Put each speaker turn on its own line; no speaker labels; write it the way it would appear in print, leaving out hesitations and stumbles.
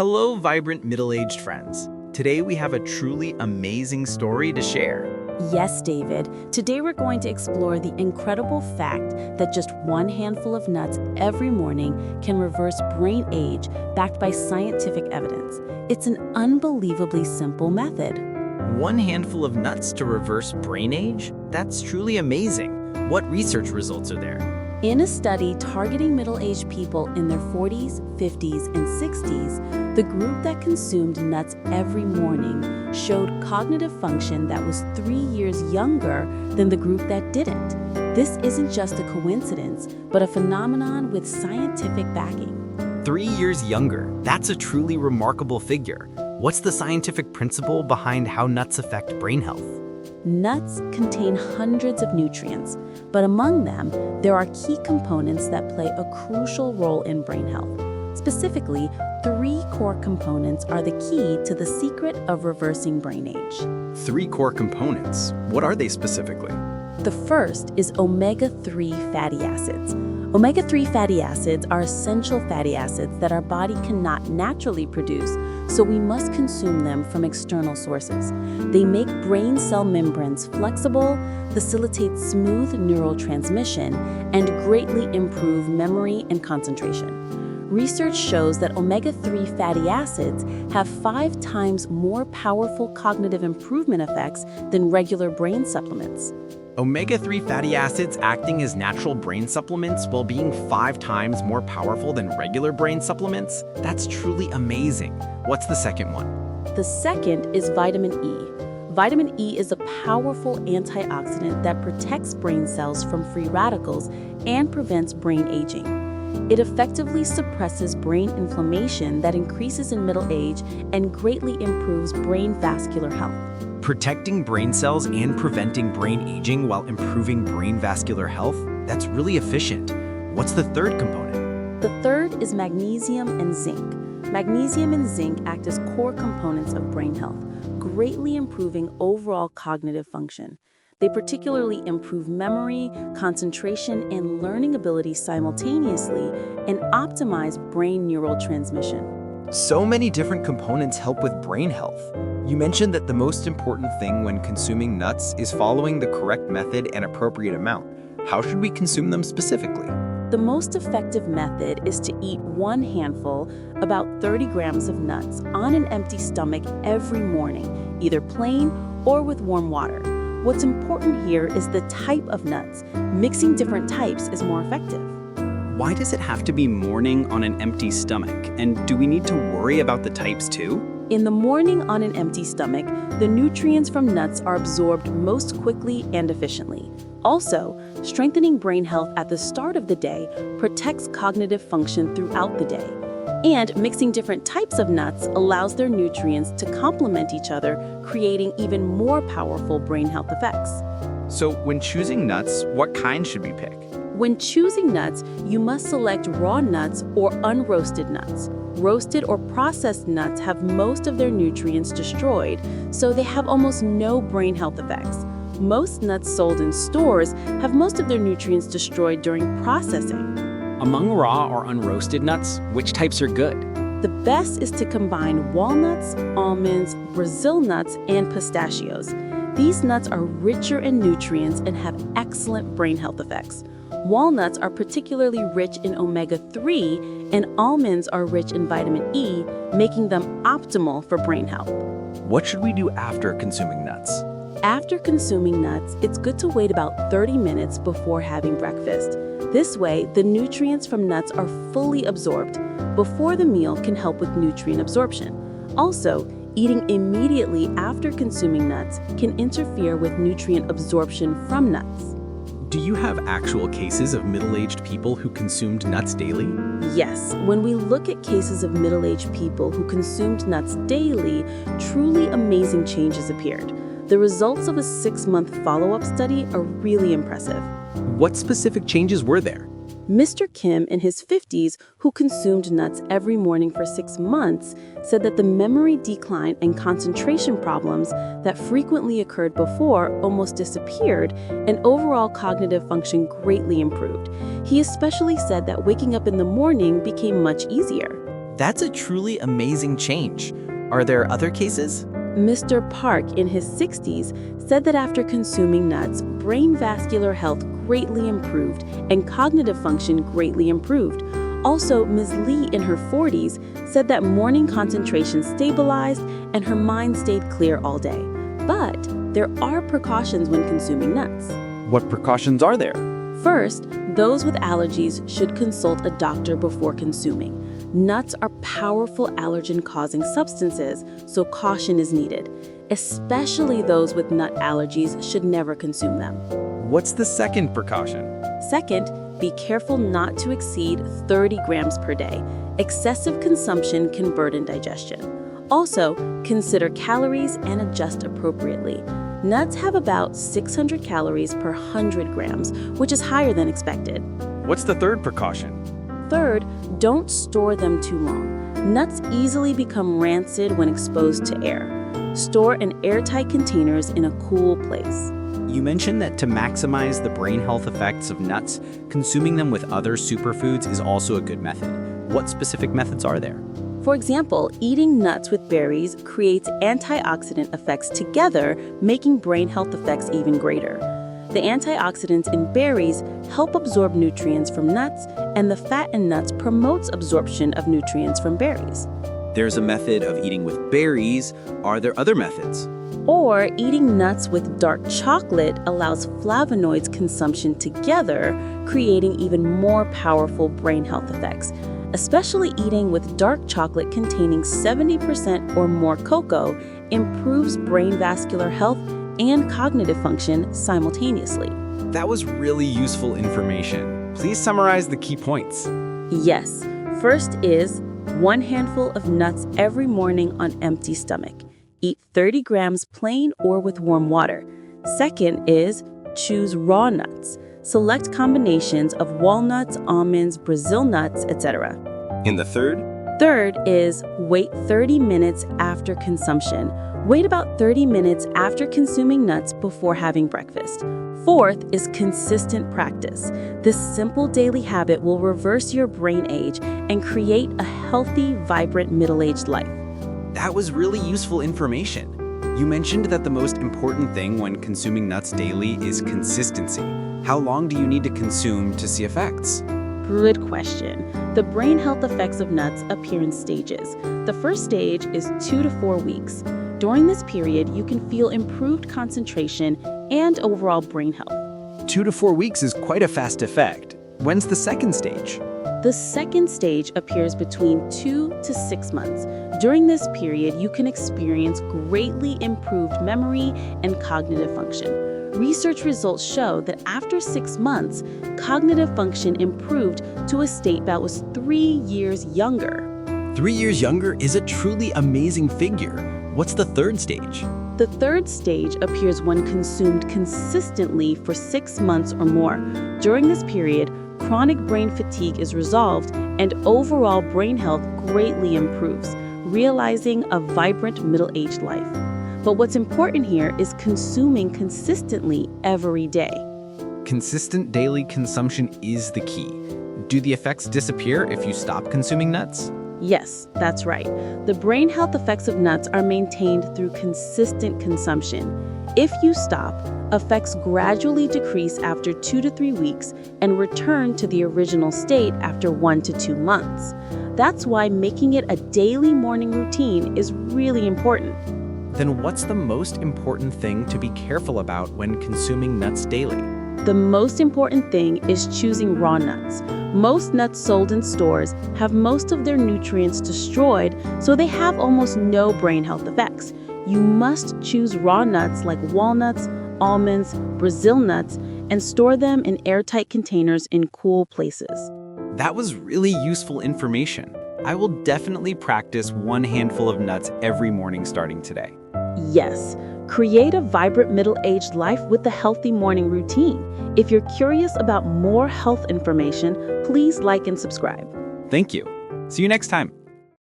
Hello, vibrant middle-aged friends. Today we have a truly amazing story to share.
Yes, David. Today we're going to explore the incredible fact that just one handful of nuts every morning can reverse brain age backed by scientific evidence. It's an unbelievably simple method.
One handful of nuts to reverse brain age? That's truly amazing. What research results are there?
In a study targeting middle-aged people in their 40s, 50s, and 60s, the group that consumed nuts every morning showed cognitive function that was 3 years younger than the group that didn't. This isn't just a coincidence, but a phenomenon with scientific backing.
3 years younger. That's a truly remarkable figure. What's the scientific principle behind how nuts affect brain health?
Nuts contain hundreds of nutrients, but among them, there are key components that play a crucial role in brain health. Specifically, 3 core components are the key to the secret of reversing brain age.
3 core components. What are they specifically?
The first is omega-3 fatty acids. Omega-3 fatty acids are essential fatty acids that our body cannot naturally produce, so we must consume them from external sources. They make brain cell membranes flexible, facilitate smooth neural transmission, and greatly improve memory and concentration. Research shows that omega-3 fatty acids have 5 times more powerful cognitive improvement effects than regular brain supplements.
Omega-3 fatty acids acting as natural brain supplements while being 5 times more powerful than regular brain supplements? That's truly amazing. What's the second one?
The second is vitamin E. Vitamin E is a powerful antioxidant that protects brain cells from free radicals and prevents brain aging. It effectively suppresses brain inflammation that increases in middle age and greatly improves brain vascular health.
Protecting brain cells and preventing brain aging while improving brain vascular health? That's really efficient. What's the third component?
The third is magnesium and zinc. Magnesium and zinc act as core components of brain health, greatly improving overall cognitive function. They particularly improve memory, concentration, and learning ability simultaneously and optimize brain neural transmission.
So many different components help with brain health. You mentioned that the most important thing when consuming nuts is following the correct method and appropriate amount. How should we consume them specifically?
The most effective method is to eat one handful, about 30 grams of nuts, on an empty stomach every morning, either plain or with warm water. What's important here is the type of nuts. Mixing different types is more effective.
Why does it have to be morning on an empty stomach? And do we need to worry about the types too?
In the morning on an empty stomach, the nutrients from nuts are absorbed most quickly and efficiently. Also, strengthening brain health at the start of the day protects cognitive function throughout the day. And mixing different types of nuts allows their nutrients to complement each other, creating even more powerful brain health effects.
So when choosing nuts, what kind should we pick?
When choosing nuts, you must select raw nuts or unroasted nuts. Roasted or processed nuts have most of their nutrients destroyed, so they have almost no brain health effects. Most nuts sold in stores have most of their nutrients destroyed during processing.
Among raw or unroasted nuts, which types are good?
The best is to combine walnuts, almonds, Brazil nuts, and pistachios. These nuts are richer in nutrients and have excellent brain health effects. Walnuts are particularly rich in omega-3, and almonds are rich in vitamin E, making them optimal for brain health.
What should we do after consuming nuts?
After consuming nuts, it's good to wait about 30 minutes before having breakfast. This way, the nutrients from nuts are fully absorbed. Before the meal can help with nutrient absorption. Also, eating immediately after consuming nuts can interfere with nutrient absorption from nuts.
Do you have actual cases of middle-aged people who consumed nuts daily?
Yes, when we look at cases of middle-aged people who consumed nuts daily, truly amazing changes appeared. The results of a 6-month follow-up study are really impressive.
What specific changes were there?
Mr. Kim, in his 50s, who consumed nuts every morning for 6 months, said that the memory decline and concentration problems that frequently occurred before almost disappeared, and overall cognitive function greatly improved. He especially said that waking up in the morning became much easier.
That's a truly amazing change. Are there other cases?
Mr. Park, in his 60s, said that after consuming nuts, brain vascular health greatly improved and cognitive function greatly improved. Also, Ms. Lee, in her 40s, said that morning concentration stabilized and her mind stayed clear all day. But there are precautions when consuming nuts.
What precautions are there?
First, those with allergies should consult a doctor before consuming. Nuts are powerful allergen-causing substances, so caution is needed. Especially those with nut allergies should never consume them.
What's the second precaution?
Second, be careful not to exceed 30 grams per day. Excessive consumption can burden digestion. Also, consider calories and adjust appropriately. Nuts have about 600 calories per 100 grams, which is higher than expected.
What's the third precaution?
Third, don't store them too long. Nuts easily become rancid when exposed to air. Store in airtight containers in a cool place.
You mentioned that to maximize the brain health effects of nuts, consuming them with other superfoods is also a good method. What specific methods are there?
For example, eating nuts with berries creates antioxidant effects together, making brain health effects even greater. The antioxidants in berries help absorb nutrients from nuts, and the fat in nuts promotes absorption of nutrients from berries.
There's a method of eating with berries. Are there other methods?
Or eating nuts with dark chocolate allows flavonoids consumption together, creating even more powerful brain health effects. Especially eating with dark chocolate containing 70% or more cocoa improves brain vascular health and cognitive function simultaneously.
That was really useful information. Please summarize the key points.
Yes. First is 1 handful of nuts every morning on empty stomach. Eat 30 grams plain or with warm water. Second is choose raw nuts. Select combinations of walnuts, almonds, Brazil nuts, etc.
In the third?
Third is wait 30 minutes after consumption. Wait about 30 minutes after consuming nuts before having breakfast. Fourth is consistent practice. This simple daily habit will reverse your brain age and create a healthy, vibrant middle-aged life.
That was really useful information. You mentioned that the most important thing when consuming nuts daily is consistency. How long do you need to consume to see effects?
Good question. The brain health effects of nuts appear in stages. The first stage is 2 to 4 weeks. During this period, you can feel improved concentration and overall brain health.
2 to 4 weeks is quite a fast effect. When's the second stage?
The second stage appears between 2 to 6 months. During this period, you can experience greatly improved memory and cognitive function. Research results show that after 6 months, cognitive function improved to a state that was 3 years younger.
3 years younger is a truly amazing figure. What's the third stage?
The third stage appears when consumed consistently for 6 months or more. During this period, chronic brain fatigue is resolved and overall brain health greatly improves, realizing a vibrant middle-aged life. But what's important here is consuming consistently every day.
Consistent daily consumption is the key. Do the effects disappear if you stop consuming nuts?
Yes, that's right. The brain health effects of nuts are maintained through consistent consumption. If you stop, effects gradually decrease after 2 to 3 weeks and return to the original state after 1 to 2 months. That's why making it a daily morning routine is really important.
Then what's the most important thing to be careful about when consuming nuts daily?
The most important thing is choosing raw nuts. Most nuts sold in stores have most of their nutrients destroyed, so they have almost no brain health effects. You must choose raw nuts like walnuts, almonds, Brazil nuts, and store them in airtight containers in cool places.
That was really useful information. I will definitely practice 1 handful of nuts every morning starting today.
Yes, create a vibrant middle-aged life with a healthy morning routine. If you're curious about more health information, please like and subscribe.
Thank you. See you next time.